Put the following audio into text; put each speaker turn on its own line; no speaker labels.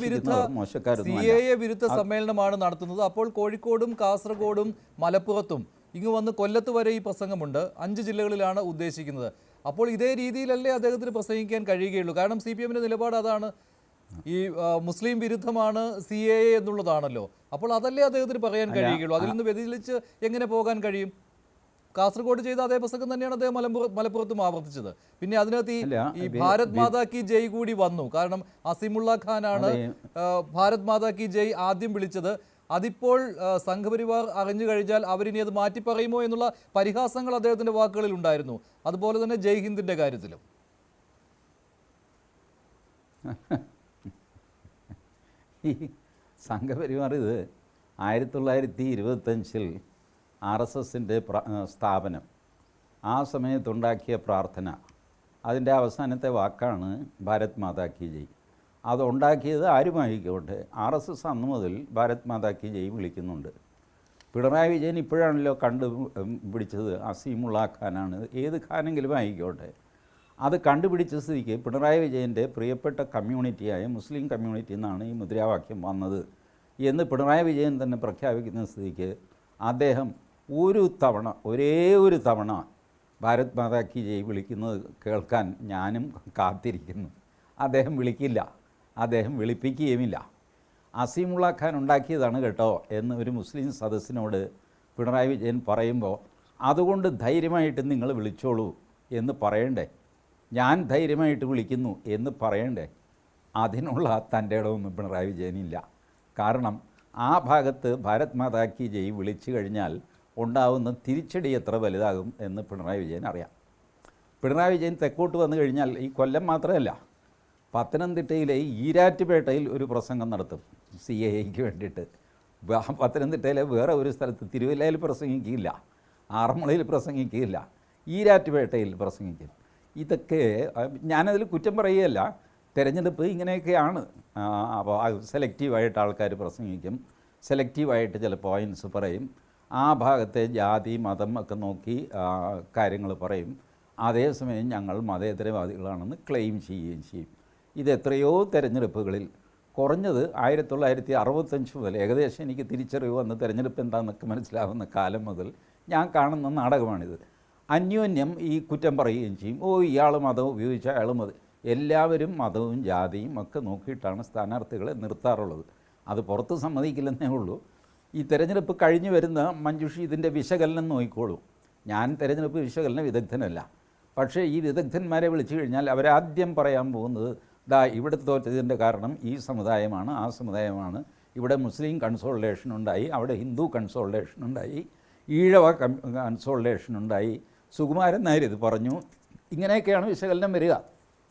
വിരുദ്ധ സമ്മേളനമാണ് നടത്തുന്നത്. അപ്പോൾ കോഴിക്കോടും കാസർഗോഡും മലപ്പുറത്തും ഇങ്ങ് വന്ന് കൊല്ലത്ത് വരെ ഈ പ്രസംഗമുണ്ട്. 5 ജില്ലകളിലാണ് ഉദ്ദേശിക്കുന്നത്. അപ്പോൾ ഇതേ രീതിയിലല്ലേ അദ്ദേഹത്തിന് പ്രസംഗിക്കാൻ കഴിയുകയുള്ളൂ? കാരണം CPM-ന്റെ നിലപാട് അതാണ്, ഈ മുസ്ലിം വിരുദ്ധമാണ് CAA എന്നുള്ളതാണല്ലോ. അപ്പോൾ അതല്ലേ അദ്ദേഹത്തിന് പറയാൻ കഴിയുകയുള്ളൂ. അതിൽ നിന്ന് വ്യതിചലിച്ച് എങ്ങനെ പോകാൻ കഴിയും? കാസർഗോഡ് ചെയ്ത അതേ പ്രസംഗം തന്നെയാണ് അദ്ദേഹം മലപ്പുറത്തും ആവർത്തിച്ചത്. പിന്നെ അതിനകത്ത് ഈ ഭാരത് മാതാ കി ജയ് കൂടി വന്നു. കാരണം അസീമുള്ള ഖാനാണ് ഭാരത് മാതാ കി ജയ് ആദ്യം വിളിച്ചത്. അതിപ്പോൾ സംഘപരിവാർ അറിഞ്ഞു കഴിഞ്ഞാൽ അവരിനി അത് മാറ്റി പറയുമോ എന്നുള്ള പരിഹാസങ്ങൾ അദ്ദേഹത്തിന്റെ വാക്കുകളിൽ ഉണ്ടായിരുന്നു. അതുപോലെ തന്നെ ജയ് ഹിന്ദിന്റെ കാര്യത്തിലും.
ഈ സംഘപരിവാർ ഇത് 1925 RSSൻ്റെ സ്ഥാപനം, ആ സമയത്തുണ്ടാക്കിയ പ്രാർത്ഥന, അതിൻ്റെ അവസാനത്തെ വാക്കാണ് ഭാരത് മാതാ കി ജയ്. അതുണ്ടാക്കിയത് ആരുമായിക്കോട്ടെ, RSS അന്ന് മുതൽ ഭാരത് മാതാ കി ജയ് വിളിക്കുന്നുണ്ട്. പിണറായി വിജയൻ ഇപ്പോഴാണല്ലോ കണ്ടുപിടിച്ചത് അസീമുള്ള ഖാനാണ്. ഏത് ഖാനെങ്കിലും ആയിക്കോട്ടെ, അത് കണ്ടുപിടിച്ച സ്ഥിതിക്ക് പിണറായി വിജയൻ്റെ പ്രിയപ്പെട്ട കമ്മ്യൂണിറ്റിയായ മുസ്ലിം കമ്മ്യൂണിറ്റി എന്നാണ് ഈ മുദ്രാവാക്യം വന്നത് എന്ന് പിണറായി വിജയൻ തന്നെ പ്രഖ്യാപിക്കുന്ന സ്ഥിതിക്ക് അദ്ദേഹം ഒരേ ഒരു തവണ ഭാരത് മാതാ കി ജയ് വിളിക്കുന്നത് കേൾക്കാൻ ഞാനും കാത്തിരിക്കുന്നു. അദ്ദേഹം വിളിക്കില്ല, അദ്ദേഹം വിളിപ്പിക്കുകയുമില്ല. അസീമുള്ള ഖാൻ ഉണ്ടാക്കിയതാണ് കേട്ടോ എന്ന് ഒരു മുസ്ലിം സദസ്സിനോട് പിണറായി വിജയൻ പറയുമ്പോൾ അതുകൊണ്ട് ധൈര്യമായിട്ട് നിങ്ങൾ വിളിച്ചോളൂ എന്ന് പറയണ്ടേ? ഞാൻ ധൈര്യമായിട്ട് വിളിക്കുന്നു എന്ന് പറയണ്ടേ? അതിനുള്ള തൻ്റെ ഇടമൊന്നും പിണറായി വിജയനില്ല. കാരണം ആ ഭാഗത്ത് ഭാരത് മാതാ കി ജയ് വിളിച്ചു കഴിഞ്ഞാൽ ഉണ്ടാവുന്ന തിരിച്ചടി എത്ര വലുതാകും എന്ന് പിണറായി വിജയൻ അറിയാം. പിണറായി വിജയൻ തെക്കോട്ട് വന്നു കഴിഞ്ഞാൽ ഈ കൊല്ലം മാത്രമല്ല, പത്തനംതിട്ടയിലെ ഈരാറ്റുപേട്ടയിൽ ഒരു പ്രസംഗം നടത്തും CAAയ്ക്ക് വേണ്ടിയിട്ട്. പത്തനംതിട്ടയിലെ വേറെ ഒരു സ്ഥലത്ത് തിരുവല്ലയിൽ പ്രസംഗിക്കില്ല, ആറന്മുളയിൽ പ്രസംഗിക്കില്ല, ഈരാറ്റുപേട്ടയിൽ പ്രസംഗിക്കും. ഇതൊക്കെ ഞാനതിൽ കുറ്റം പറയുകയല്ല, തിരഞ്ഞെടുപ്പ് ഇങ്ങനെയൊക്കെയാണ്. അപ്പോൾ സെലക്റ്റീവായിട്ട് ആൾക്കാർ പ്രസംഗിക്കും, സെലക്റ്റീവായിട്ട് ചില പോയിൻറ്റ്സ് പറയും, ആ ഭാഗത്തെ ജാതി മതം ഒക്കെ നോക്കി കാര്യങ്ങൾ പറയും. അതേസമയം ഞങ്ങൾ മതേതരവാദികളാണെന്ന് ക്ലെയിം ചെയ്യുകയും ചെയ്യും. ഇത് എത്രയോ തെരഞ്ഞെടുപ്പുകളിൽ, കുറഞ്ഞത് 1965 മുതൽ, ഏകദേശം എനിക്ക് തിരിച്ചറിവ് വന്ന് തെരഞ്ഞെടുപ്പ് എന്താണെന്നൊക്കെ മനസ്സിലാവുന്ന കാലം മുതൽ ഞാൻ കാണുന്ന നാടകമാണിത്. അന്യോന്യം ഈ കുറ്റം പറയുകയും ചെയ്യും. ഇയാൾ മതം ഉപയോഗിച്ച അയാൾ മതം. എല്ലാവരും മതവും ജാതിയും ഒക്കെ നോക്കിയിട്ടാണ് സ്ഥാനാർത്ഥികളെ നിർത്താറുള്ളത്. അത് പുറത്ത് സമ്മതിക്കില്ലെന്നേ ഉള്ളൂ. ഈ തെരഞ്ഞെടുപ്പ് കഴിഞ്ഞു വരുന്ന മഞ്ജുഷി ഇതിൻ്റെ വിശകലനം നോക്കിക്കോളൂ. ഞാൻ തെരഞ്ഞെടുപ്പ് വിശകലന വിദഗ്ധനല്ല, പക്ഷേ ഈ വിദഗ്ധന്മാരെ വിളിച്ചു കഴിഞ്ഞാൽ അവരാദ്യം പറയാൻ പോകുന്നത് ഇവിടെ തോറ്റതിൻ്റെ കാരണം ഈ സമുദായമാണ്, ആ സമുദായമാണ്, ഇവിടെ മുസ്ലിം കൺസോളിഡേഷൻ ഉണ്ടായി, അവിടെ ഹിന്ദു കൺസോളിഡേഷൻ ഉണ്ടായി, ഈഴവ കൺസോളിഡേഷൻ ഉണ്ടായി, സുകുമാരൻ നായർ ഇത് പറഞ്ഞു, ഇങ്ങനെയൊക്കെയാണ് വിശകലനം വരിക.